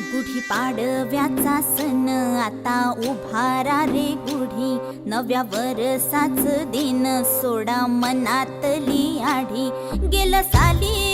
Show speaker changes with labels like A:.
A: गुढी पाडव्याचा सण आता उभारा रे गुढी, नव्या वरसाच दिन सोडा मनातली आढी. गेलं साली